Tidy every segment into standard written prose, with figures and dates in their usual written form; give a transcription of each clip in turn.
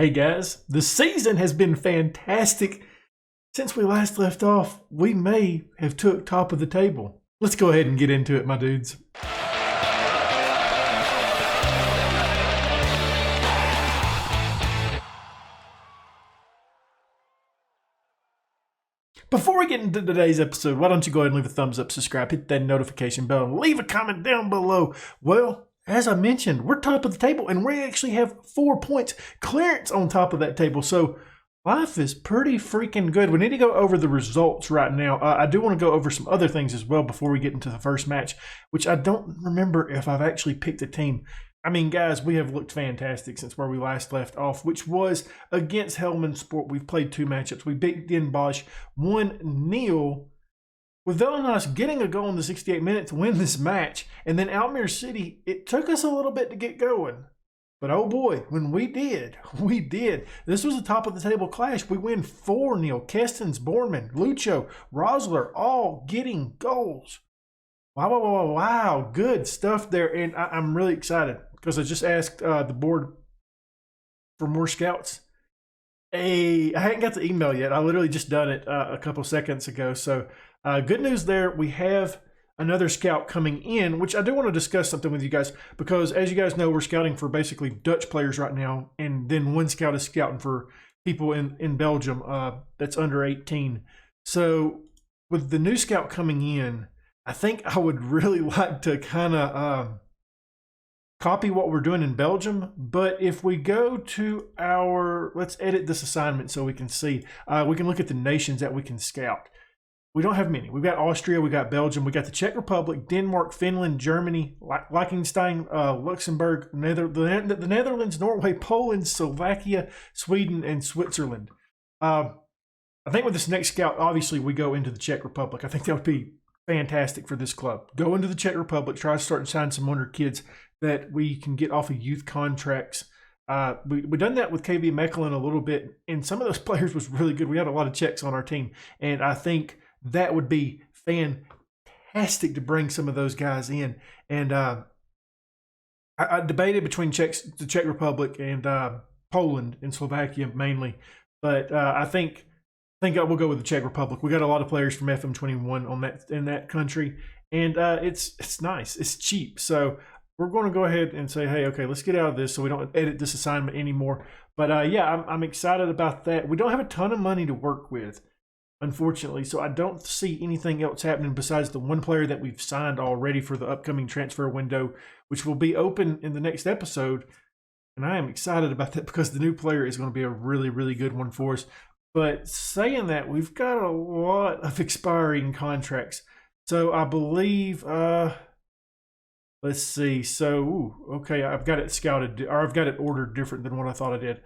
Hey guys, the season has been fantastic. Since we last left off, we may have took top of the table. Let's go ahead and get into it, my dudes. Before we get into today's episode, why don't you go ahead and leave a thumbs up, subscribe, hit that notification bell, and leave a comment down below. Well, as I mentioned, we're top of the table, and we actually have 4 points clearance on top of that table. So life is pretty freaking good. We need to go over the results right now. I do want to go over some other things as well before we get into the first match, which I don't remember if I've actually picked a team. I mean, guys, we have looked fantastic since where we last left off, which was against Hellman Sport. We've played 2 matchups. We beat Den Bosch 1-0, with loanees getting a goal in the 68 minutes to win this match. And then Almere City, it took us a little bit to get going. But oh boy, when we did. This was a top of the table clash. We win 4-0. Kestens, Borman, Lucho, Rosler, all getting goals. Wow. Good stuff there. And I'm really excited because I just asked the board for more scouts. I hadn't got the email yet. I literally just done it a couple seconds ago. So good news there. We have another scout coming in, which I do want to discuss something with you guys, because as you guys know, we're scouting for basically Dutch players right now, and then one scout is scouting for people in Belgium that's under 18. So with the new scout coming in, I think I would really like to kind of copy what we're doing in Belgium. But if we go to let's edit this assignment so we can see, we can look at the nations that we can scout. We don't have many. We've got Austria, we got Belgium, we got the Czech Republic, Denmark, Finland, Germany, Liechtenstein, Luxembourg, the Netherlands, Norway, Poland, Slovakia, Sweden, and Switzerland. I think with this next scout, obviously we go into the Czech Republic. I think that would be fantastic for this club. Go into the Czech Republic, try to start and sign some wonder kids that we can get off of youth contracts. We've done that with KV Mechelen a little bit, and some of those players was really good. We had a lot of Czechs on our team, and I think that would be fantastic to bring some of those guys in. And I debated between the Czech Republic and Poland and Slovakia mainly, but I think I will go with the Czech Republic. We got a lot of players from FM21 in that country, and it's nice. It's cheap, so we're going to go ahead and say, hey, okay, let's get out of this so we don't edit this assignment anymore. But yeah, I'm excited about that. We don't have a ton of money to work with, unfortunately, so I don't see anything else happening besides the one player that we've signed already for the upcoming transfer window, which will be open in the next episode. And I am excited about that because the new player is going to be a really, really good one for us. But saying that, we've got a lot of expiring contracts. So I believe, let's see. So, okay, I've got it scouted, or I've got it ordered different than what I thought I did.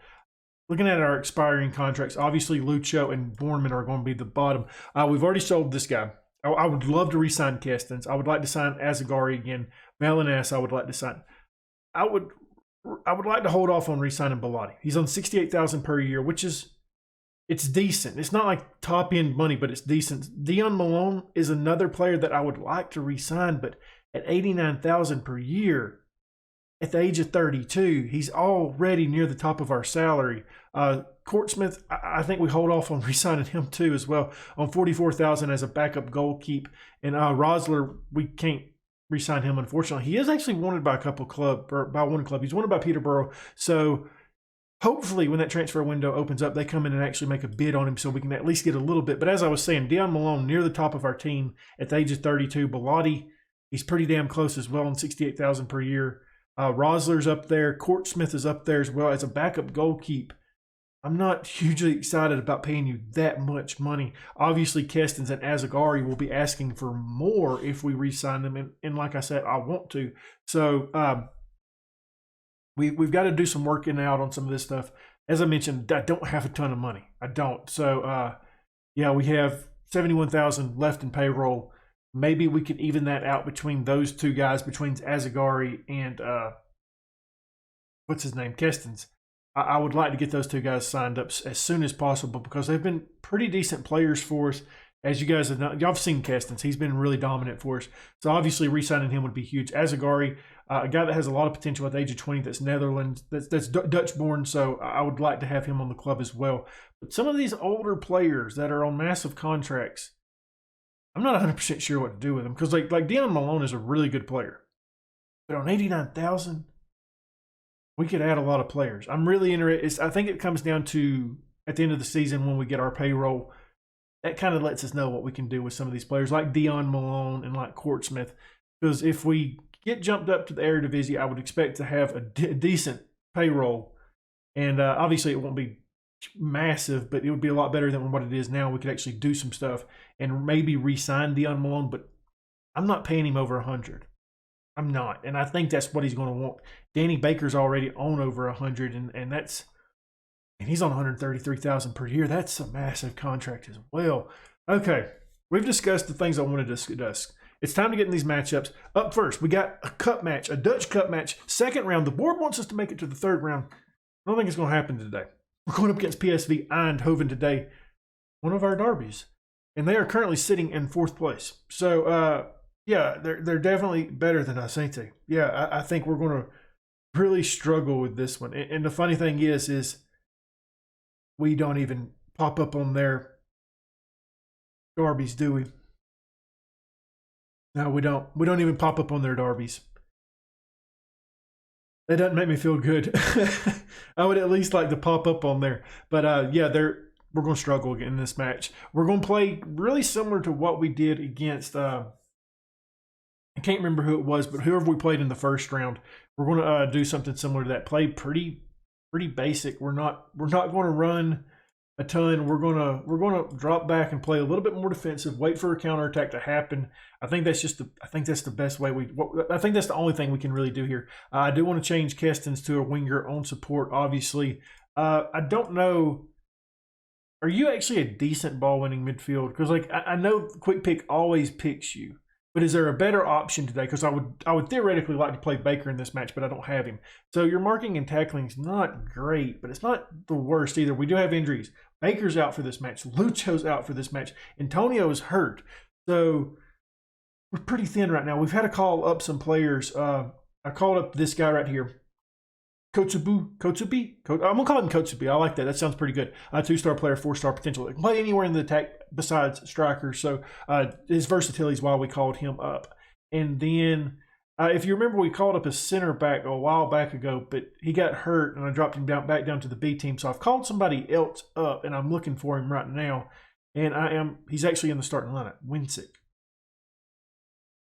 Looking at our expiring contracts, obviously Lucho and Borman are going to be the bottom. We've already sold this guy. I would love to re-sign Kestens. I would like to sign Azagari again. Valinas, I would like to sign. I would like to hold off on re-signing Bellotti. He's on $68,000 per year, which is it's decent. It's not like top end money, but it's decent. Dion Malone is another player that I would like to re-sign, but at $89,000 per year. At the age of 32, he's already near the top of our salary. Courtsmith, I think we hold off on re-signing him too as well on $44,000 as a backup goalkeeper. And Rosler, we can't re-sign him, unfortunately. He is actually wanted by one club. He's wanted by Peterborough. So hopefully when that transfer window opens up, they come in and actually make a bid on him so we can at least get a little bit. But as I was saying, Dion Malone near the top of our team at the age of 32. Bellotti, he's pretty damn close as well on $68,000 per year. Rosler's up there. Courtsmith is up there as well as a backup goalkeeper. I'm not hugely excited about paying you that much money. Obviously, Kestens and Azagari will be asking for more if we re-sign them. And like I said, I want to. So we've got to do some working out on some of this stuff. As I mentioned, I don't have a ton of money. I don't. So, yeah, we have $71,000 left in payroll. Maybe we could even that out between those two guys, between Azagari and what's his name, Kestens. I would like to get those two guys signed up as soon as possible because they've been pretty decent players for us as you guys have known, y'all have seen Kestens. He's been really dominant for us. So obviously re-signing him would be huge. Azagari, a guy that has a lot of potential at the age of 20, that's Netherlands, that's Dutch-born, so I would like to have him on the club as well. But some of these older players that are on massive contracts, I'm not 100% sure what to do with them, because like Dion Malone is a really good player. But on 89,000, we could add a lot of players. I'm really interested. I think it comes down to, at the end of the season when we get our payroll, that kind of lets us know what we can do with some of these players like Dion Malone and like Kortsmith. Because if we get jumped up to the Eredivisie, I would expect to have a decent payroll. And obviously it won't be massive, but it would be a lot better than what it is now. We could actually do some stuff and maybe re-sign Dion Malone, but I'm not paying him over 100. I'm not, and I think that's what he's going to want. Danny Baker's already on over 100, and he's on 133,000 per year. That's a massive contract as well. Okay, we've discussed the things I wanted to discuss. It's time to get in these matchups. Up first, we got a cup match, a Dutch cup match, second round. The board wants us to make it to the third round. I don't think it's going to happen today. We're going up against PSV Eindhoven today, one of our derbies, and they are currently sitting in fourth place. So, yeah, they're definitely better than us, ain't they? Yeah, I think we're going to really struggle with this one. And the funny thing is we don't even pop up on their derbies, do we? No, we don't. We don't even pop up on their derbies. That doesn't make me feel good. I would at least like to pop up on there. But yeah, we're going to struggle in this match. We're going to play really similar to what we did against I can't remember who it was, but whoever we played in the first round, we're going to do something similar to that. Play pretty basic. We're not going to run a ton. We're going to drop back and play a little bit more defensive. Wait for a counterattack to happen. I think that's the best way I think that's the only thing we can really do here. I do want to change Kestens to a winger on support. Obviously, I don't know. Are you actually a decent ball winning midfield? Because like I know Quick Pick always picks you. But is there a better option today? Because I would theoretically like to play Baker in this match, but I don't have him. So your marking and tackling is not great, but it's not the worst either. We do have injuries. Baker's out for this match. Lucho's out for this match. Antonio is hurt. So we're pretty thin right now. We've had to call up some players. I called up this guy right here. Kotsubi. I'm going to call him Kotsubi. I like that. That sounds pretty good. 2-star player, 4-star potential. He can play anywhere in the attack besides striker. So his versatility is why we called him up. And then, if you remember, we called up a center back a while back ago, but he got hurt, and I dropped him back down to the B team. So I've called somebody else up, and I'm looking for him right now. And he's actually in the starting lineup, Winsick.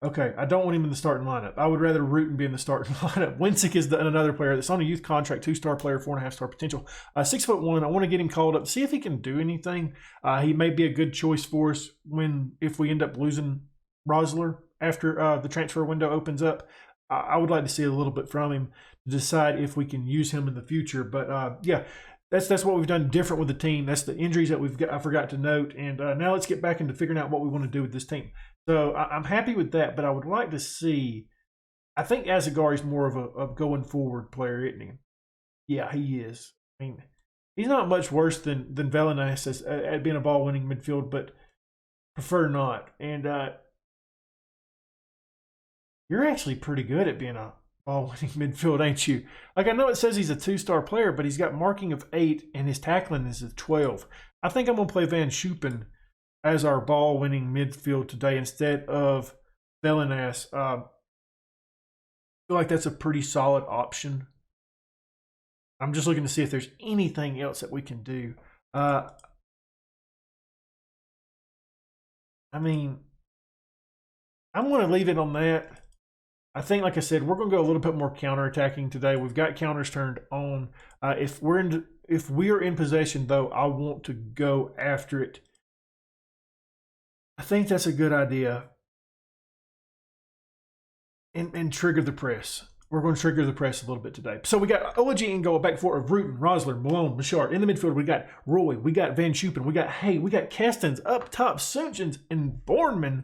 Okay, I don't want him in the starting lineup. I would rather Rutan be in the starting lineup. Winsick is another player that's on a youth contract, 2-star player, 4.5-star potential. 6'1". I want to get him called up, see if he can do anything. He may be a good choice for us if we end up losing Rosler after the transfer window opens up. I would like to see a little bit from him to decide if we can use him in the future. But yeah, that's what we've done different with the team. That's the injuries that we've got. I forgot to note. And now let's get back into figuring out what we want to do with this team. So I'm happy with that, but I would like to see. I think Azagari is more of a going forward player, isn't he? Yeah, he is. I mean, he's not much worse than Velenas at being a ball winning midfield, but prefer not. And you're actually pretty good at being a ball winning midfield, ain't you? Like, I know it says he's a 2-star player, but he's got marking of 8 and his tackling is a 12. I think I'm gonna play Van Schuppen as our ball-winning midfield today instead of Velenas. I feel like that's a pretty solid option. I'm just looking to see if there's anything else that we can do. I mean, I'm going to leave it on that. I think, like I said, we're going to go a little bit more counter-attacking today. We've got counters turned on. If we are in possession, though, I want to go after it. I think that's a good idea. And trigger the press. We're going to trigger the press a little bit today. So we got Olaji and goal, back four of Rutan, Rosler, Malone, Machard. In the midfield, we got Roy, we got Van Schuppen, we got Hay, we got Kestens up top, Suntjens and Borneman.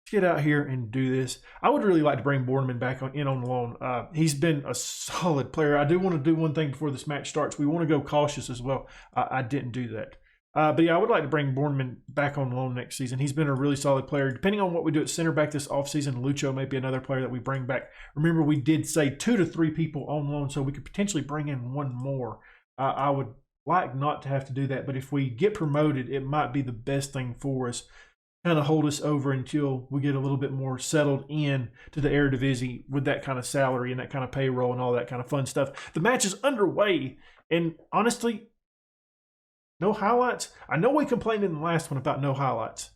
Let's get out here and do this. I would really like to bring Borneman back in on loan. He's been a solid player. I do want to do one thing before this match starts. We want to go cautious as well. I didn't do that. But yeah, I would like to bring Bournemouth back on loan next season. He's been a really solid player. Depending on what we do at center back this offseason, Lucho may be another player that we bring back. Remember, we did say 2 to 3 people on loan, so we could potentially bring in one more. I would like not to have to do that, but if we get promoted, it might be the best thing for us. Kind of hold us over until we get a little bit more settled in to the Eredivisie with that kind of salary and that kind of payroll and all that kind of fun stuff. The match is underway, and honestly, no highlights. I know we complained in the last one about no highlights.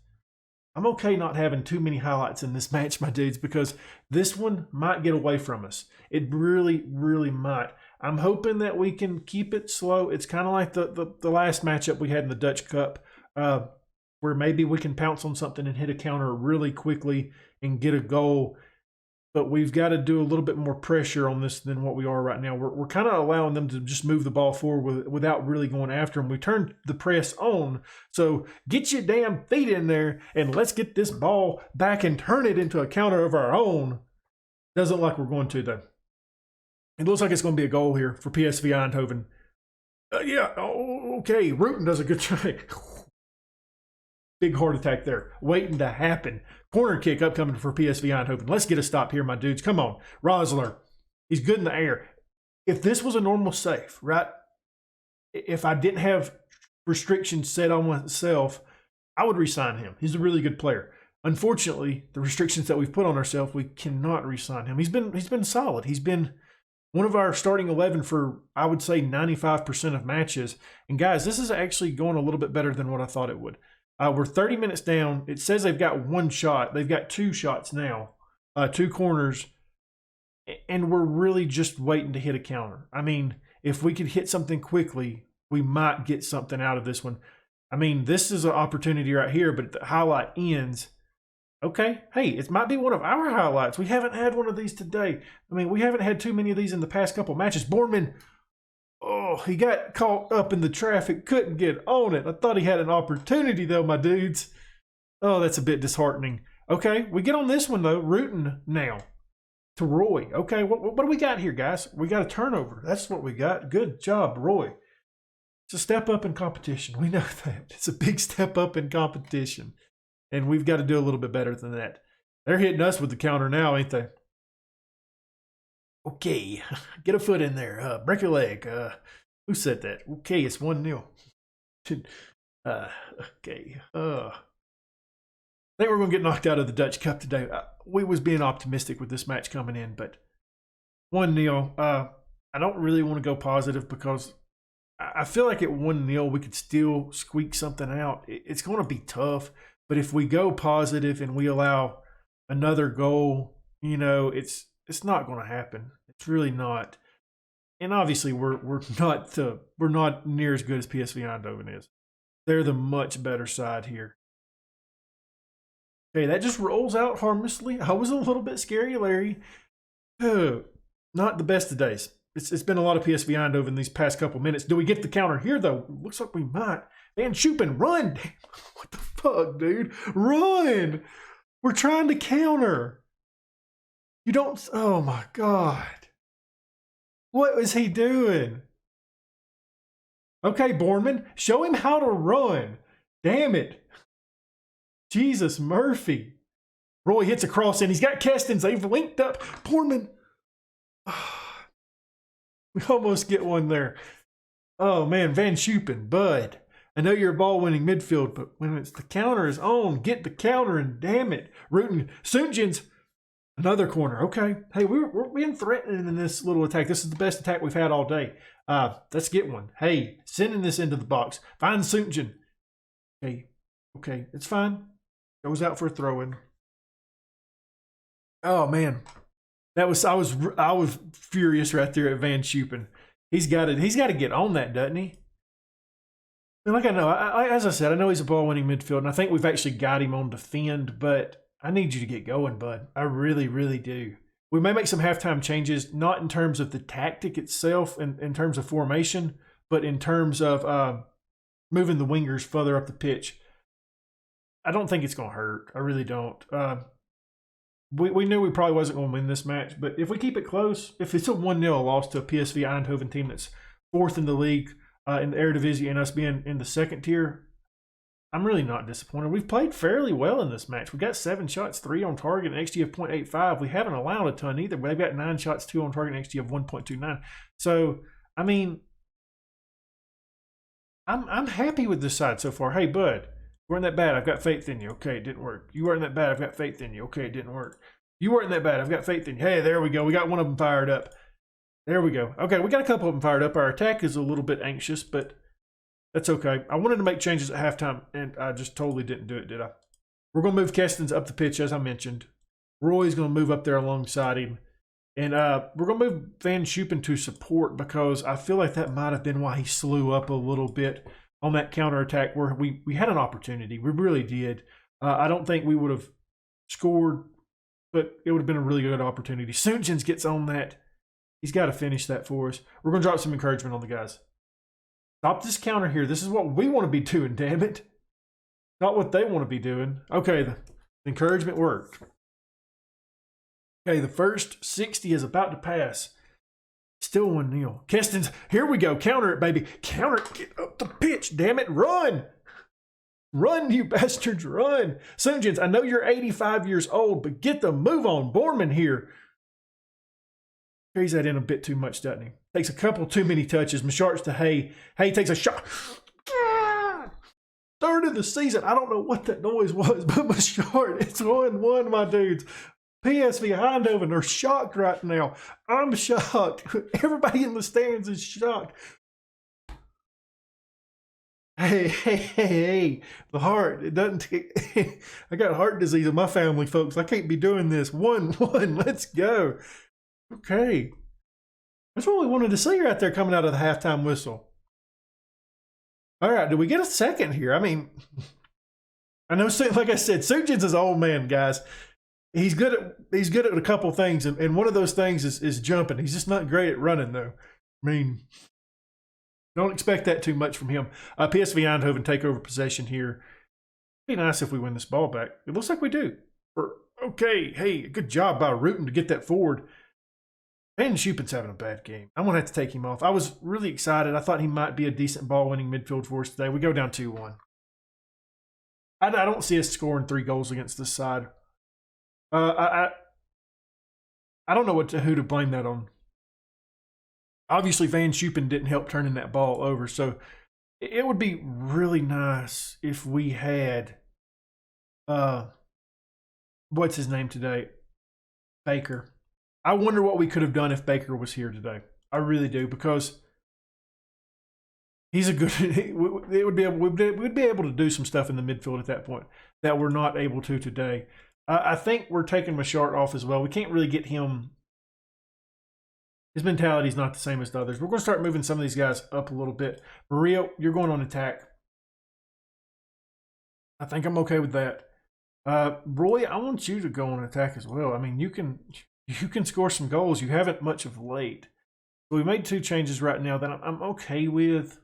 I'm okay not having too many highlights in this match, my dudes, because this one might get away from us. It really, really might. I'm hoping that we can keep it slow. It's kind of like the last matchup we had in the Dutch Cup, where maybe we can pounce on something and hit a counter really quickly and get a goal. But we've got to do a little bit more pressure on this than what we are right now. We're kind of allowing them to just move the ball forward without really going after them. We turned the press on. So get your damn feet in there and let's get this ball back and turn it into a counter of our own. Doesn't look like we're going to, though. It looks like it's going to be a goal here for PSV Eindhoven. Yeah, okay. Rutten does a good job. Big heart attack there, waiting to happen. Corner kick upcoming for PSV Eindhoven. Let's get a stop here, my dudes. Come on. Rosler, he's good in the air. If this was a normal save, right? If I didn't have restrictions set on myself, I would re-sign him. He's a really good player. Unfortunately, the restrictions that we've put on ourselves, we cannot re-sign him. He's been solid. He's been one of our starting 11 for, I would say, 95% of matches. And guys, this is actually going a little bit better than what I thought it would. We're 30 minutes down. It says they've got one shot. They've got 2 shots now, 2 corners, and we're really just waiting to hit a counter. I mean, if we could hit something quickly, we might get something out of this one. I mean, this is an opportunity right here, but the highlight ends. Okay, hey, it might be one of our highlights. We haven't had one of these today. I mean, we haven't had too many of these in the past couple matches. Bournemouth, oh, he got caught up in the traffic, couldn't get on it. I thought he had an opportunity, though, my dudes. Oh, that's a bit disheartening. Okay, we get on this one, though. Rutten now to Roy. Okay, what do we got here, guys? We got a turnover. That's what we got. Good job, Roy. It's a step up in competition. We know that. It's a big step up in competition. And we've got to do a little bit better than that. They're hitting us with the counter now, ain't they? Okay, get a foot in there. Break your leg. Who said that? Okay, it's 1-0. Okay. I think we're going to get knocked out of the Dutch Cup today. We was being optimistic with this match coming in, but 1-0. I don't really want to go positive because I feel like at 1-0 we could still squeak something out. It's going to be tough. But if we go positive and we allow another goal, you know, it's not going to happen. It's really not. And obviously, we're not near as good as PSV Eindhoven is. They're the much better side here. Okay, that just rolls out harmlessly. I was a little bit scary, Larry. Oh, not the best of days. It's been a lot of PSV Eindhoven these past couple minutes. Do we get the counter here, though? Looks like we might. Van Schuppen, run! What the fuck, dude? Run! We're trying to counter. You don't... Oh, my God. What was he doing? Okay, Bournemouth, show him how to run. Damn it. Jesus Murphy. Roy hits a cross in. He's got Kestens. They've linked up. Bournemouth. We almost get one there. Oh, man, Van Schuppen, bud. I know you're a ball-winning midfield, but when it's the counter is on, get the counter and damn it. Rutten, Soonjin's another corner. Okay. Hey, we're being threatened in this little attack. This is the best attack we've had all day. Let's get one. Hey, sending this into the box. Find Soonjin. Okay, it's fine. Goes out for a throw-in. Oh, man. I was furious right there at Van Schuppen. He's got to get on that, doesn't he? And like I know, as I said, I know he's a ball-winning midfield, and I think we've actually got him on defend, but I need you to get going, bud. I really, really do. We may make some halftime changes, not in terms of the tactic itself, in terms of formation, but in terms of moving the wingers further up the pitch. I don't think it's going to hurt. I really don't. We knew we probably wasn't going to win this match, but if we keep it close, if it's a 1-0 loss to a PSV Eindhoven team that's 4th in the league, in the Eredivisie and us being in the second tier, I'm really not disappointed. We've played fairly well in this match. We got 7 shots, 3 on target, an XG of 0.85. We haven't allowed a ton either. They've got 9 shots, 2 on target, an XG of 1.29. So, I mean, I'm happy with this side so far. Hey, bud, you weren't that bad. I've got faith in you. Okay, it didn't work. You weren't that bad. I've got faith in you. Okay, it didn't work. You weren't that bad. I've got faith in you. Hey, there we go. We got one of them fired up. There we go. Okay, we got a couple of them fired up. Our attack is a little bit anxious, but that's okay. I wanted to make changes at halftime, and I just totally didn't do it, did I? We're going to move Kestens up the pitch, as I mentioned. Roy's going to move up there alongside him. And we're going to move Van Schuppen to support because I feel like that might have been why he slew up a little bit on that counterattack where we had an opportunity. We really did. I don't think we would have scored, but it would have been a really good opportunity. Soonjins gets on that. He's got to finish that for us. We're going to drop some encouragement on the guys. Stop this counter here. This is what we want to be doing, damn it. Not what they want to be doing. Okay, the encouragement worked. Okay, the first 60 is about to pass. Still 1-0. Kestens, here we go. Counter it, baby. Counter it. Get up the pitch, damn it. Run. Run, you bastards, run. Soonjins, I know you're 85 years old, but get the move on. Borman here. Carries that in a bit too much, doesn't he? Takes a couple too many touches. Mashart's to Hay. Hay takes a shot. Third of the season. I don't know what that noise was, but Mashart, it's 1-1, my dudes. PSV Eindhoven are shocked right now. I'm shocked. Everybody in the stands is shocked. Hey. The heart, it doesn't take, I got heart disease in my family, folks. I can't be doing this. 1-1, let's go. Okay. That's what we wanted to see right there coming out of the halftime whistle. All right, do we get a second here? I mean, I know, like I said, Soonjins is an old man, guys. He's good at a couple things, and one of those things is jumping. He's just not great at running, though. I mean, don't expect that too much from him. PSV Eindhoven take over possession here. It'd be nice if we win this ball back. It looks like we do. Okay, hey, good job by Rutten to get that forward. Van Schuppen's having a bad game. I'm going to have to take him off. I was really excited. I thought he might be a decent ball-winning midfield for us today. We go down 2-1. I don't see us scoring 3 goals against this side. I don't know who to blame that on. Obviously, Van Schuppen didn't help turning that ball over, so it would be really nice if we had what's his name today? Baker. I wonder what we could have done if Baker was here today. I really do, because he's a good. We'd be able to do some stuff in the midfield at that point that we're not able to today. I think we're taking Mashart off as well. We can't really get him. His mentality is not the same as the others. We're going to start moving some of these guys up a little bit. Maria, you're going on attack. I think I'm okay with that. Roy, I want you to go on attack as well. I mean, you can score some goals. You haven't much of late. So we made 2 changes right now that I'm okay with.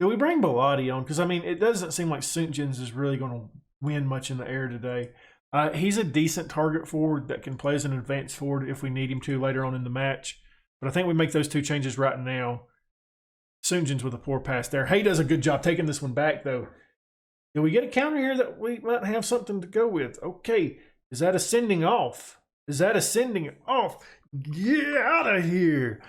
Do we bring Bellotti on? Because, I mean, it doesn't seem like Soonjins is really going to win much in the air today. He's a decent target forward that can play as an advanced forward if we need him to later on in the match. But I think we make those 2 changes right now. Soonjins with a poor pass there. Hay does a good job taking this one back, though. Do we get a counter here that we might have something to go with? Okay. Is that a sending off? Is that a sending off? Get out of here.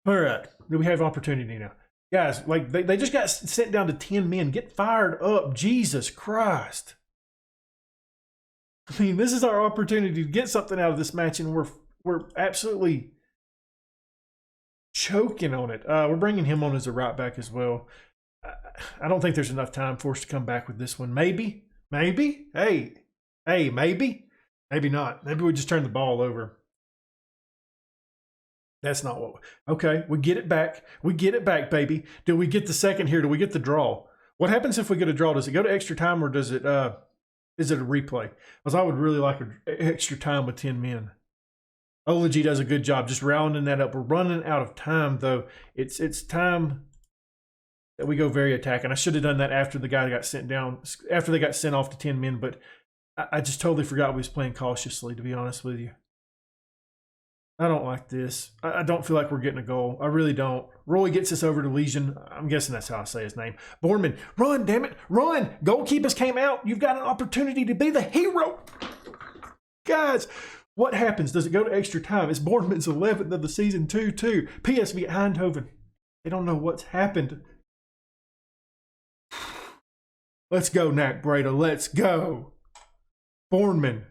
All right. Do we have opportunity now? Guys, like they just got sent down to 10 men. Get fired up. Jesus Christ. I mean, this is our opportunity to get something out of this match, and we're absolutely choking on it. We're bringing him on as a right back as well. I don't think there's enough time for us to come back with this one. Maybe. Hey, maybe. Maybe not. Maybe we just turn the ball over. That's not what. Okay, we get it back. We get it back, baby. Do we get the second here? Do we get the draw? What happens if we get a draw? Does it go to extra time, or does it? Is it a replay? Because I would really like an extra time with 10 men. Olaji does a good job just rounding that up. We're running out of time, though. It's time that we go very attacking. I should have done that after the guy got sent down, after they got sent off to 10 men, but I just totally forgot we was playing cautiously, to be honest with you. I don't like this. I don't feel like we're getting a goal. I really don't. Roy gets us over to Legion. I'm guessing that's how I say his name. Bournemouth, run, damn it, run. Goalkeepers came out. You've got an opportunity to be the hero. Guys, what happens? Does it go to extra time? It's Bournemouth's 11th of the season, 2-2. PSV Eindhoven. They don't know what's happened. Let's go, NAC Breda. Let's go. Bournemouth.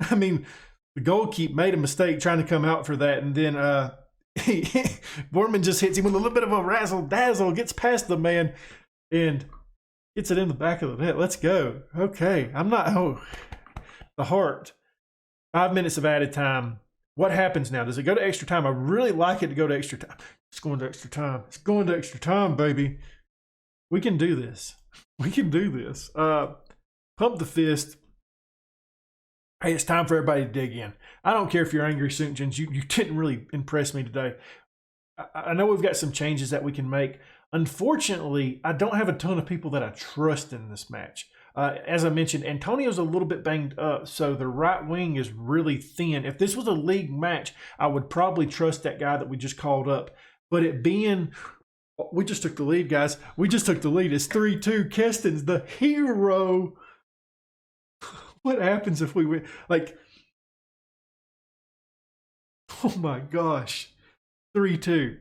I mean, the goalkeeper made a mistake trying to come out for that, and then Bournemouth just hits him with a little bit of a razzle-dazzle, gets past the man, and gets it in the back of the net. Let's go. Okay, the heart. 5 minutes of added time. What happens now? Does it go to extra time? I really like it to go to extra time. It's going to extra time. It's going to extra time, baby. We can do this. We can do this. Pump the fist. Hey, it's time for everybody to dig in. I don't care if you're angry, Soonjins. You didn't really impress me today. I know we've got some changes that we can make. Unfortunately, I don't have a ton of people that I trust in this match. As I mentioned, Antonio's a little bit banged up, so the right wing is really thin. If this was a league match, I would probably trust that guy that we just called up. But it being... We just took the lead, guys. We just took the lead. It's 3-2. Keston's the hero. What happens if we win? Like, oh my gosh. 3-2.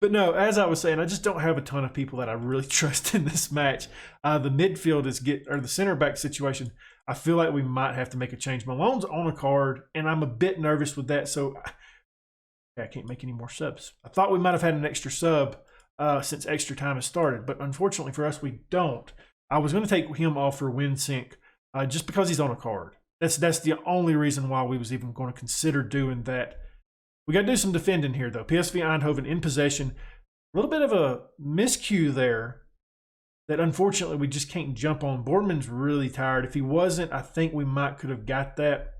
But no, as I was saying, I just don't have a ton of people that I really trust in this match. The midfield the center back situation, I feel like we might have to make a change. Malone's on a card, and I'm a bit nervous with that, so I can't make any more subs. I thought we might have had an extra sub since extra time has started, but unfortunately for us, we don't. I was going to take him off for WinSync just because he's on a card. That's the only reason why we was even going to consider doing that. We got to do some defending here, though. PSV Eindhoven in possession. A little bit of a miscue there that unfortunately we just can't jump on. Boardman's really tired. If he wasn't, I think we might could have got that.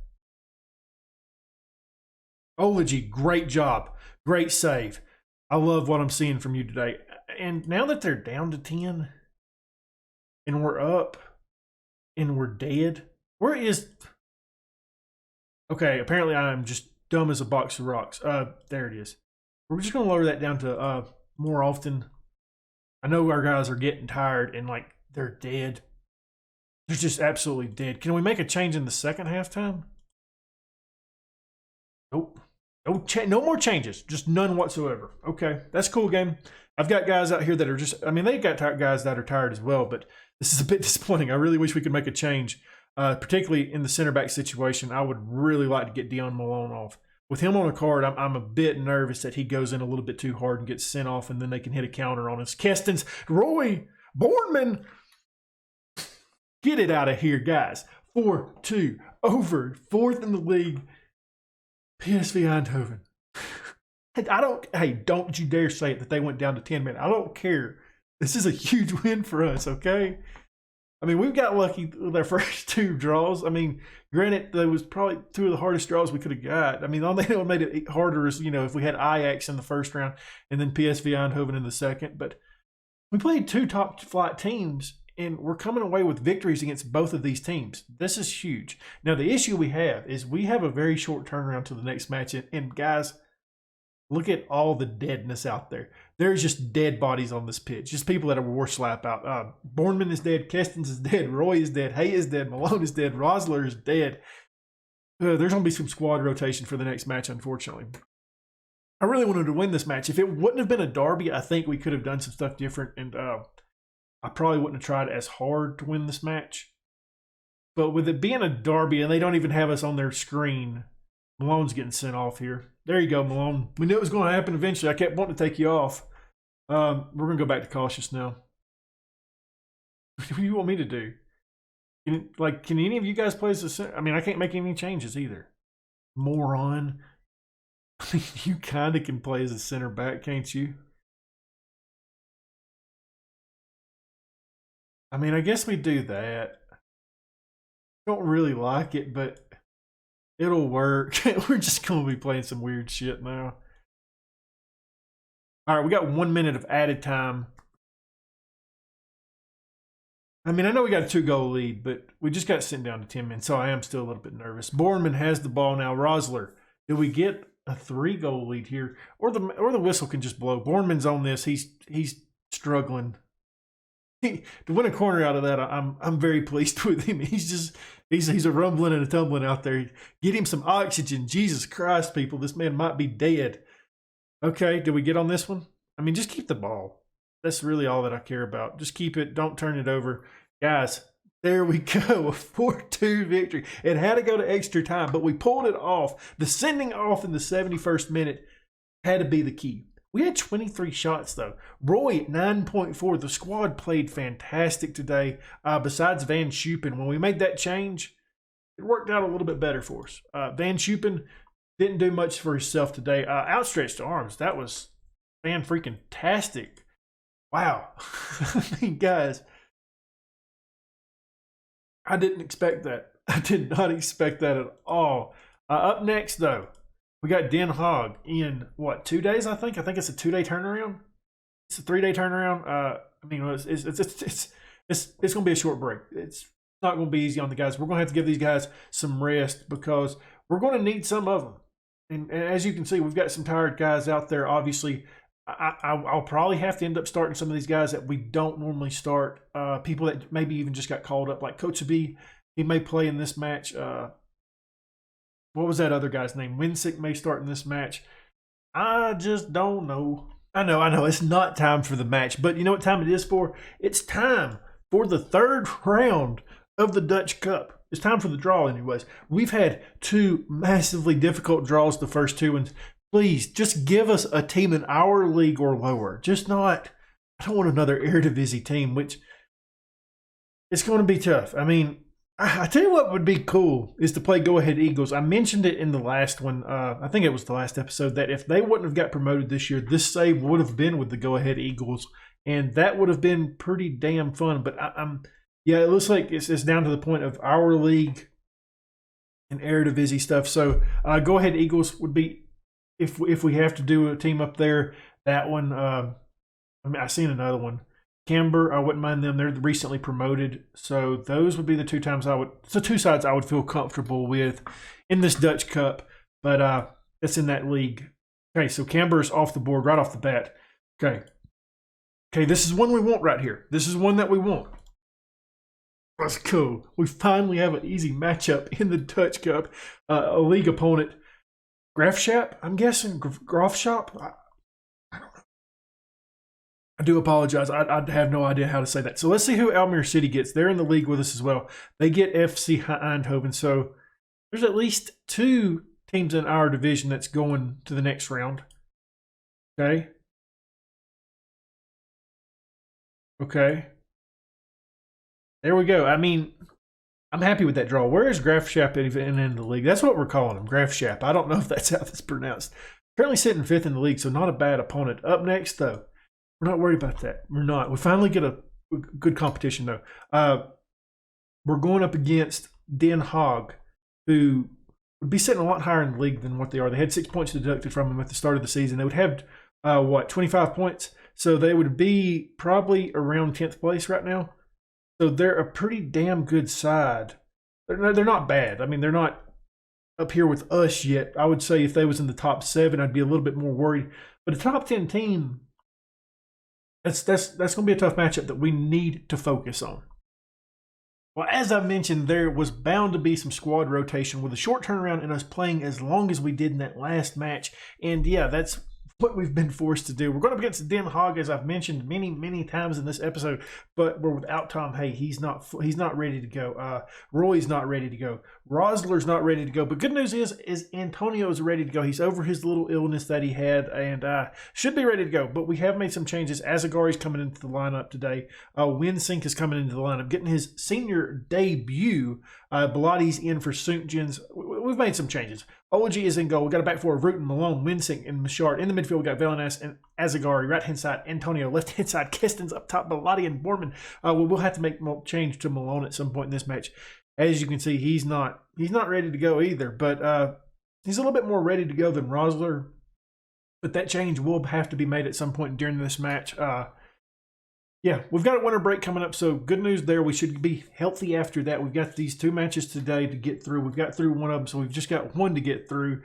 Ology, great job. Great save. I love what I'm seeing from you today. And now that they're down to 10 and we're up and we're dead, where is... Okay, apparently I'm just dumb as a box of rocks. There it is. We're just going to lower that down to more often. I know our guys are getting tired and like they're dead. They're just absolutely dead. Can we make a change in the second halftime? Nope. No more changes. Just none whatsoever. Okay, that's cool, game. I've got guys out here that are just... I mean, they've got guys that are tired as well, but this is a bit disappointing. I really wish we could make a change, particularly in the center back situation. I would really like to get Dion Malone off. With him on a card, I'm a bit nervous that he goes in a little bit too hard and gets sent off, and then they can hit a counter on us. Keston's, Roy, Bournemouth. Get it out of here, guys. 4-2, over, 4th in the league. PSV Eindhoven. Don't you dare say it that they went down to 10 men. I don't care. This is a huge win for us, okay? I mean, we've got lucky with our first 2 draws. I mean, granted, there was probably 2 of the hardest draws we could have got. I mean, the only thing that made it harder is, if we had Ajax in the first round and then PSV Eindhoven in the second. But we played 2 top flight teams, and we're coming away with victories against both of these teams. This is huge. Now, the issue we have is we have a very short turnaround to the next match. And guys, look at all the deadness out there. There's just dead bodies on this pitch. Just people that are war slap out. Bournemouth is dead. Keston's is dead. Roy is dead. Hay is dead. Malone is dead. Rosler is dead. There's going to be some squad rotation for the next match, unfortunately. I really wanted to win this match. If it wouldn't have been a derby, I think we could have done some stuff different. And I probably wouldn't have tried as hard to win this match. But with it being a derby and they don't even have us on their screen, Malone's getting sent off here. There you go, Malone. We knew it was going to happen eventually. I kept wanting to take you off. We're going to go back to cautious now. What do you want me to do? Can any of you guys play as a center? I mean, I can't make any changes either. Moron. I mean, you kind of can play as a center back, can't you? I mean, I guess we do that. Don't really like it, but it'll work. We're just going to be playing some weird shit now. All right, we got 1 minute of added time. I mean, I know we got a 2-goal lead, but we just got sent down to 10 men, so I am still a little bit nervous. Bournemouth has the ball now. Rosler, did we get a 3-goal lead here, or the whistle can just blow. Borman's on this. He's struggling. To win a corner out of that, I'm very pleased with him. He's a rumbling and a tumbling out there. Get him some oxygen. Jesus Christ, people, this man might be dead. Okay, did we get on this one? I mean, just keep the ball. That's really all that I care about. Just keep it. Don't turn it over. Guys, there we go. A 4-2 victory. It had to go to extra time, but we pulled it off. The sending off in the 71st minute had to be the key. We had 23 shots, though. Roy at 9.4. The squad played fantastic today. Besides Van Schuppen, when we made that change, it worked out a little bit better for us. Van Schuppen didn't do much for himself today. Outstretched arms. That was fan-freaking-tastic. Wow. I mean, guys, I didn't expect that. I did not expect that at all. Up next, though, we got Den Haag in, 2 days, I think? I think it's a 2-day turnaround. It's a 3-day turnaround. I mean, it's going to be a short break. It's not going to be easy on the guys. We're going to have to give these guys some rest because we're going to need some of them. And as you can see, we've got some tired guys out there. Obviously, I'll probably have to end up starting some of these guys that we don't normally start. People that maybe even just got called up, like Coach B. He may play in this match. What was that other guy's name? Winsick may start in this match. I just don't know. I know. It's not time for the match, but you know what time it is for? It's time for the third round of the Dutch Cup. It's time for the draw anyways. We've had 2 massively difficult draws the first 2, and please just give us a team in our league or lower. Just not, I don't want another Eredivisie team, which it's going to be tough. I mean, I tell you what would be cool is to play Go Ahead Eagles. I mentioned it in the last one. I think it was the last episode that if they wouldn't have got promoted this year, this save would have been with the Go Ahead Eagles, and that would have been pretty damn fun. But yeah, it looks like it's down to the point of our league and Eredivisie stuff. So Go Ahead Eagles would be, if we have to do a team up there, that one. I mean, I've seen another one. Camber, I wouldn't mind them. They're recently promoted. So those would be the 2 times so 2 sides I would feel comfortable with in this Dutch Cup. But it's in that league. Okay, so Camber's off the board right off the bat. Okay, this is one we want right here. This is one that we want. Let's go. We finally have an easy matchup in the Dutch Cup. A league opponent. Graafschap, I'm guessing. Graafschap? I do apologize. I have no idea how to say that. So let's see who Almere City gets. They're in the league with us as well. They get FC Eindhoven. So there's at least 2 teams in our division that's going to the next round. Okay. There we go. I mean, I'm happy with that draw. Where is Graafschap even in the league? That's what we're calling him, Graafschap. I don't know if that's how that's pronounced. Currently sitting 5th in the league, so not a bad opponent. Up next, though, we're not worried about that. We're not. We finally get a good competition, though. We're going up against Den Haag, who would be sitting a lot higher in the league than what they are. They had 6 points deducted from them at the start of the season. They would have, 25 points? So they would be probably around 10th place right now. So they're a pretty damn good side. They're not bad. I mean, they're not up here with us yet. I would say if they was in the top 7, I'd be a little bit more worried. But a top 10 team, that's going to be a tough matchup that we need to focus on. Well, as I mentioned, there was bound to be some squad rotation with a short turnaround and us playing as long as we did in that last match. And yeah, that's what we've been forced to do. We're going up against Den Haag, as I've mentioned many times in this episode, but we're without Tom Hay. He's not ready to go. Roy's not ready to go. Rosler's not ready to go. But good news is Antonio is ready to go. He's over his little illness that he had and should be ready to go. But we have made some changes. Azagari's coming into the lineup today. Winsink is coming into the lineup, getting his senior debut. Belotti's in for Suntjens. We've made some changes. OG is in goal. We got a back four of Rutten, Malone, Winsink, and Machard. In the midfield, we got Velenas and Azagari. Right-hand side, Antonio. Left-hand side, Kestens. Up top, Belotti and Borman. We'll have to make a change to Malone at some point in this match. As you can see, he's not ready to go either, but he's a little bit more ready to go than Rosler. But that change will have to be made at some point during this match. Yeah, we've got a winter break coming up, so good news there. We should be healthy after that. We've got these 2 matches today to get through. We've got through one of them, so we've just got one to get through.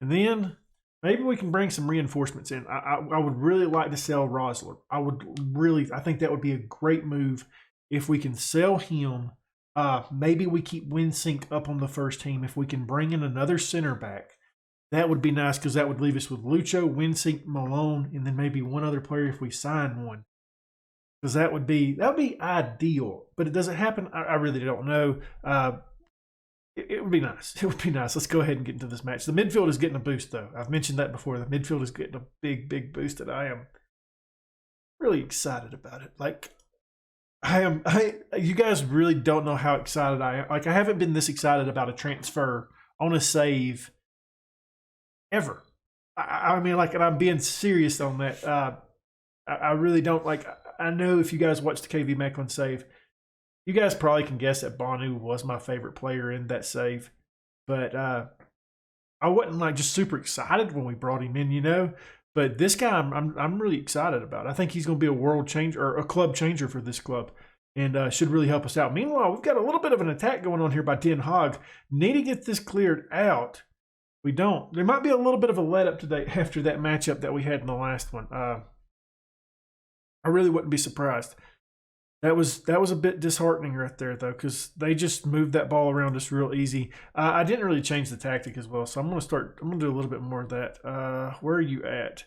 And then maybe we can bring some reinforcements in. I would really like to sell Rosler. I think that would be a great move if we can sell him. Maybe we keep Winsink up on the first team. If we can bring in another center back, that would be nice because that would leave us with Lucho, Winsink, Malone, and then maybe one other player if we sign one. Because that would be ideal. But it doesn't happen. I really don't know. It would be nice. It would be nice. Let's go ahead and get into this match. The midfield is getting a boost, though. I've mentioned that before. The midfield is getting a big, big boost, and I am really excited about it. Like, you guys really don't know how excited I am. Like, I haven't been this excited about a transfer on a save ever. I mean, like, and I'm being serious on that. I really don't. Like, I know if you guys watch the KV Macklin save, you guys probably can guess that Bonu was my favorite player in that save. But I wasn't like just super excited when we brought him in, you know. But this guy, I'm really excited about. I think he's going to be a world changer or a club changer for this club, and should really help us out. Meanwhile, we've got a little bit of an attack going on here by Den Haag. Need to get this cleared out. We don't. There might be a little bit of a let up today after that matchup that we had in the last one. I really wouldn't be surprised. That was a bit disheartening right there, though, because they just moved that ball around us real easy. I didn't really change the tactic as well, so I'm going to do a little bit more of that. Where are you at?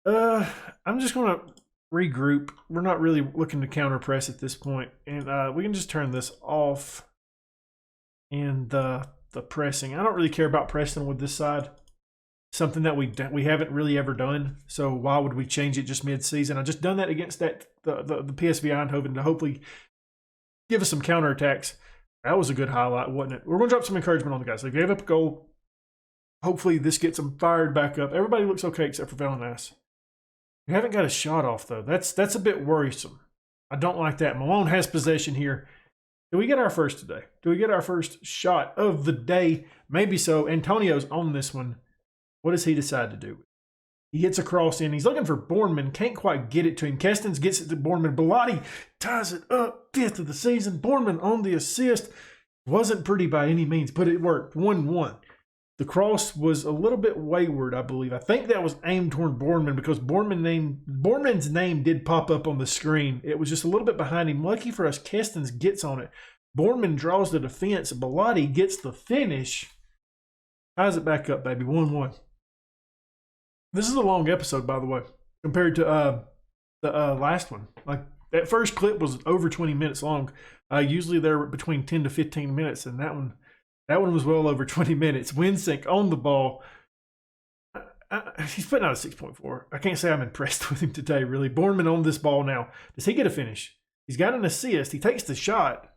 I'm just going to regroup. We're not really looking to counter press at this point, and we can just turn this off. And the pressing, I don't really care about pressing with this side. Something that we haven't really ever done. So why would we change it just mid-season? I just done that against the PSV Eindhoven to hopefully give us some counterattacks. That was a good highlight, wasn't it? We're going to drop some encouragement on the guys. They gave up a goal. Hopefully this gets them fired back up. Everybody looks okay except for Valenas. We haven't got a shot off, though. That's a bit worrisome. I don't like that. Malone has possession here. Do we get our first today? Do we get our first shot of the day? Maybe so. Antonio's on this one. What does he decide to do? He hits a cross in. He's looking for Borneman. Can't quite get it to him. Kestens gets it to Borneman. Bellotti ties it up. 5th of the season. Borneman on the assist. Wasn't pretty by any means, but it worked. 1-1. The cross was a little bit wayward, I believe. I think that was aimed toward Borneman because Borneman's name did pop up on the screen. It was just a little bit behind him. Lucky for us, Kestens gets on it. Borneman draws the defense. Bellotti gets the finish. Ties it back up, baby. 1-1. This is a long episode, by the way, compared to the last one. Like, that first clip was over 20 minutes long. Usually they're between 10 to 15 minutes, and that one was well over 20 minutes. Winsink on the ball. He's putting out a 6.4. I can't say I'm impressed with him today, really. Borneman on this ball now. Does he get a finish? He's got an assist. He takes the shot.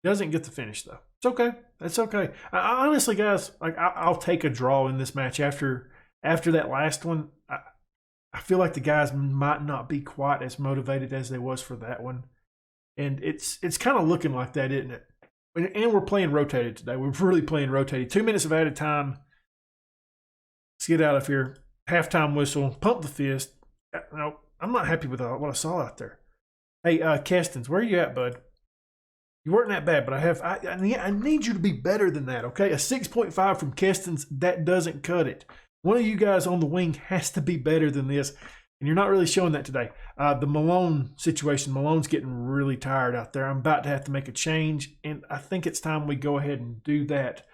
Doesn't get the finish, though. It's okay. That's okay. Honestly, guys, like I'll take a draw in this match after that last one. I feel like the guys might not be quite as motivated as they was for that one. And it's kind of looking like that, isn't it? And we're playing rotated today. We're really playing rotated. 2 minutes of added time. Let's get out of here. Halftime whistle. Pump the fist. No, I'm not happy with what I saw out there. Hey, Kestens, where are you at, bud? You weren't that bad, but I need you to be better than that, okay? A 6.5 from Kestens, that doesn't cut it. One of you guys on the wing has to be better than this, and you're not really showing that today. The Malone situation, Malone's getting really tired out there. I'm about to have to make a change, and I think it's time we go ahead and do that.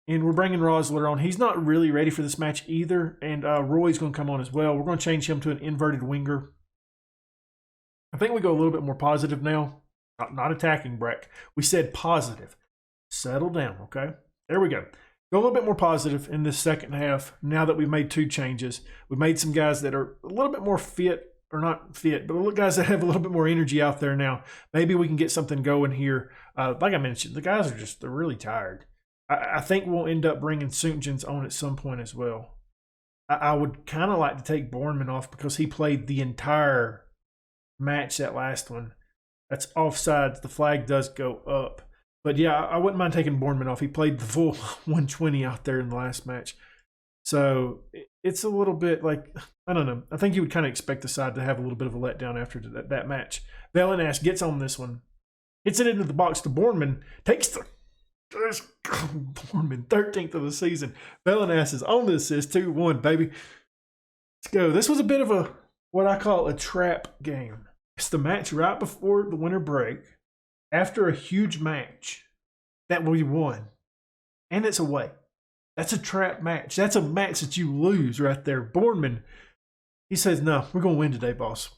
And we're bringing Rosler on. He's not really ready for this match either, and Roy's going to come on as well. We're going to change him to an inverted winger. I think we go a little bit more positive now. Not attacking, Breck. We said positive. Settle down, okay? There we go. Go a little bit more positive in this second half now that we've made 2 changes. We've made some guys that are a little bit more fit, or not fit, but guys that have a little bit more energy out there now. Maybe we can get something going here. Like I mentioned, the guys are they're really tired. I think we'll end up bringing Suntjens on at some point as well. I would kind of like to take Borneman off because he played the entire match, that last one. That's offsides. The flag does go up. But yeah, I wouldn't mind taking Borneman off. He played the full 120 out there in the last match. So it's a little bit like, I don't know. I think you would kind of expect the side to have a little bit of a letdown after that match. Valenas gets on this one. Hits it into the box to Borneman. Takes the Bournemouth, 13th of the season. Bellinas is on the assist, 2-1, baby. Let's go. This was a bit of a, what I call a trap game. It's the match right before the winter break, after a huge match that we won. And it's away. That's a trap match. That's a match that you lose right there. Bournemouth, he says, no, we're going to win today, boss.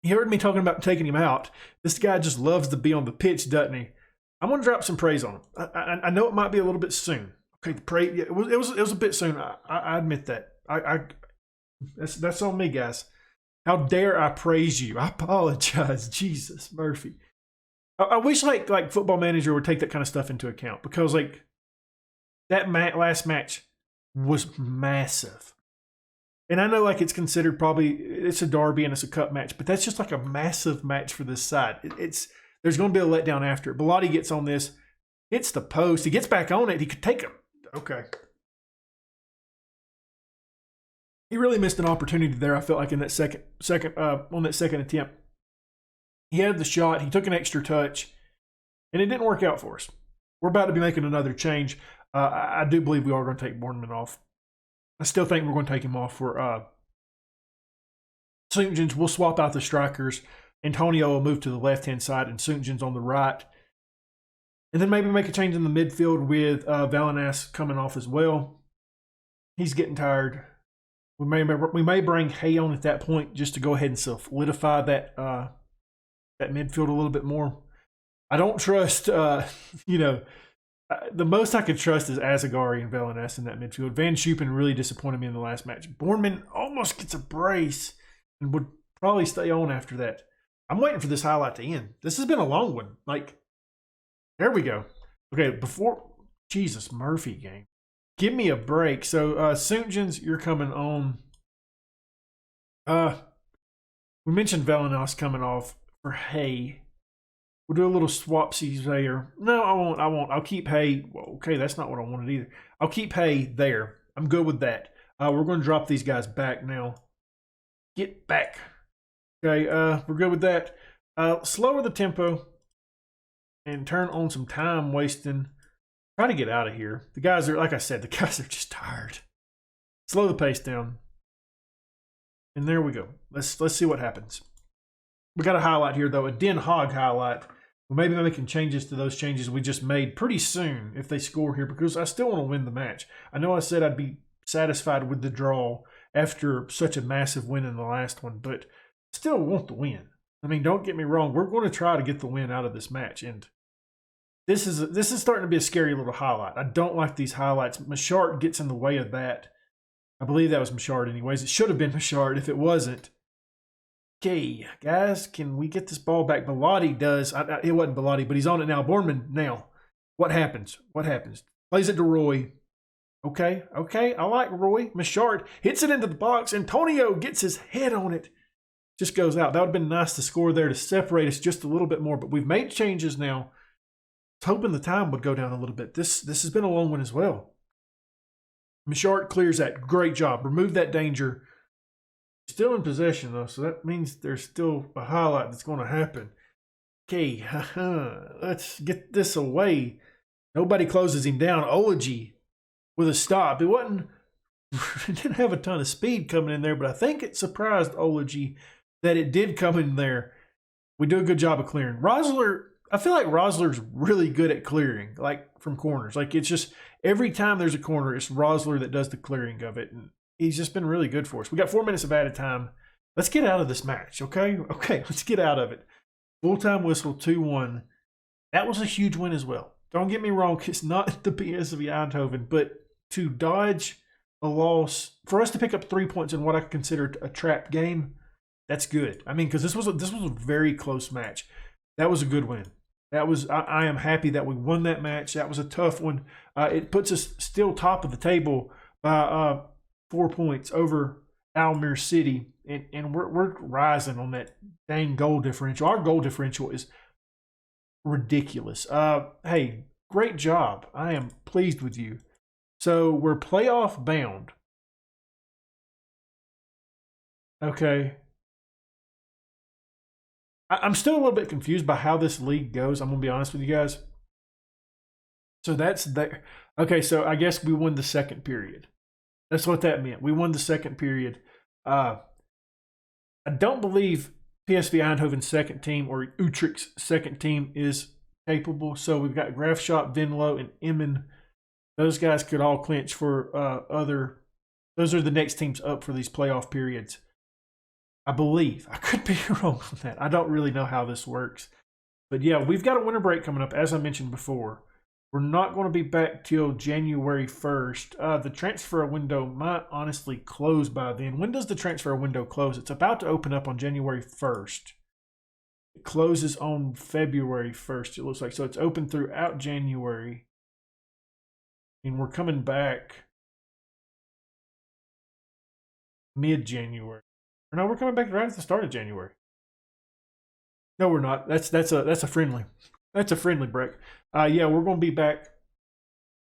He heard me talking about taking him out. This guy just loves to be on the pitch, doesn't he? I'm going to drop some praise on him. I know it might be a little bit soon. Okay, the praise, yeah, it was a bit soon. I admit that. That's on me, guys. How dare I praise you? I apologize. Jesus, Murphy. I wish like Football Manager would take that kind of stuff into account, because like that last match was massive. And I know like it's considered probably, it's a derby and it's a cup match, but that's just like a massive match for this side. There's going to be a letdown after it. Bellotti gets on this, hits the post, he gets back on it, he could take him. Okay. He really missed an opportunity there, I felt like, in that on that second attempt. He had the shot, he took an extra touch, and it didn't work out for us. We're about to be making another change. I do believe we are going to take Bournemouth off. I still think we're going to take him off for Sunjin's. We'll swap out the strikers. Antonio will move to the left-hand side, and Sunjin's on the right. And then maybe make a change in the midfield with Valinas coming off as well. He's getting tired. We may bring Hay on at that point just to go ahead and solidify that midfield a little bit more. I don't trust, the most I could trust is Azagari and Valinas in that midfield. Van Schuppen really disappointed me in the last match. Bournemouth almost gets a brace and would probably stay on after that. I'm waiting for this highlight to end. This has been a long one. Like, there we go. Okay, before Jesus Murphy game. Give me a break. So, Sunjins, you're coming on. We mentioned Valinas coming off for Hay. We'll do a little swapsies there. No, I won't. I'll keep Hay. Well, okay, that's not what I wanted either. I'll keep Hay there. I'm good with that. We're going to drop these guys back now. Get back. Okay, we're good with that. Slower the tempo and turn on some time wasting. Try to get out of here. The guys are, like I said, the guys are just tired. Slow the pace down. And there we go. Let's see what happens. We got a highlight here, though, a Den Haag highlight. We may be making changes to those changes we just made pretty soon if they score here, because I still want to win the match. I know I said I'd be satisfied with the draw after such a massive win in the last one, but I still want the win. I mean, don't get me wrong. We're going to try to get the win out of this match, and this is starting to be a scary little highlight. I don't like these highlights. Machart gets in the way of that. I believe that was Machart anyways. It should have been Machart if it wasn't. Okay, guys, can we get this ball back? Bellotti does. It wasn't Bellotti, but he's on it now. Bournemouth now. What happens? What happens? Plays it to Roy. Okay, I like Roy. Machart hits it into the box. Antonio gets his head on it. Just goes out. That would have been nice to score there to separate us just a little bit more, but we've made changes now. I was hoping the time would go down a little bit. This has been a long one as well. Machart clears that. Great job. Remove that danger. Still in possession, though, so that means there's still a highlight that's going to happen. Okay, let's get this away. Nobody closes him down. Ology with a stop. It didn't have a ton of speed coming in there, but I think it surprised Ology that it did come in there. We do a good job of clearing. Rosler, I feel like Rosler's really good at clearing, like from corners. Like, it's just every time there's a corner, it's Rosler that does the clearing of it. And he's just been really good for us. We got 4 minutes of added time. Let's get out of this match, okay? Okay, let's get out of it. Full-time whistle, 2-1. That was a huge win as well. Don't get me wrong, it's not the PSV Eindhoven, but to dodge a loss, for us to pick up 3 points in what I consider a trap game, that's good. I mean, because this was a very close match. That was a good win. That was. I am happy that we won that match. That was a tough one. It puts us still top of the table by 4 points over Almere City, and we're rising on that dang goal differential. Our goal differential is ridiculous. Hey, great job. I am pleased with you. So we're playoff bound. Okay. I'm still a little bit confused by how this league goes. I'm going to be honest with you guys. So that's there. Okay, so I guess we won the second period. That's what that meant. We won the second period. I don't believe PSV Eindhoven's second team or Utrecht's second team is capable. So we've got Graafschap, Venlo, and Emmen. Those guys could all clinch for those are the next teams up for these playoff periods. I believe. I could be wrong on that. I don't really know how this works. But yeah, we've got a winter break coming up, as I mentioned before. We're not going to be back till January 1st. The transfer window might honestly close by then. When does the transfer window close? It's about to open up on January 1st. It closes on February 1st, it looks like. So it's open throughout January. And we're coming back mid-January. Or no, we're coming back right at the start of January. No, we're not. That's a friendly. That's a friendly break. Yeah, we're going to be back.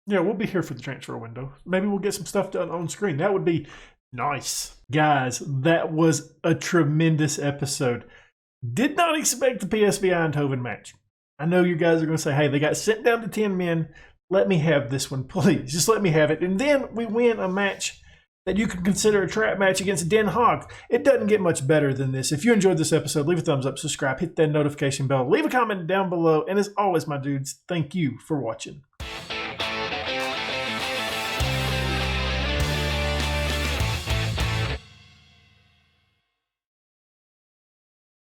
Yeah, we'll be here for the transfer window. Maybe we'll get some stuff done on screen. That would be nice. Guys, that was a tremendous episode. Did not expect the PSV Eindhoven match. I know you guys are going to say, hey, they got sent down to 10 men. Let me have this one, please. Just let me have it. And then we win a match that you can consider a trap match against Den Haag. It doesn't get much better than this. If you enjoyed this episode, leave a thumbs up, subscribe, hit that notification bell, leave a comment down below. And as always, my dudes, thank you for watching.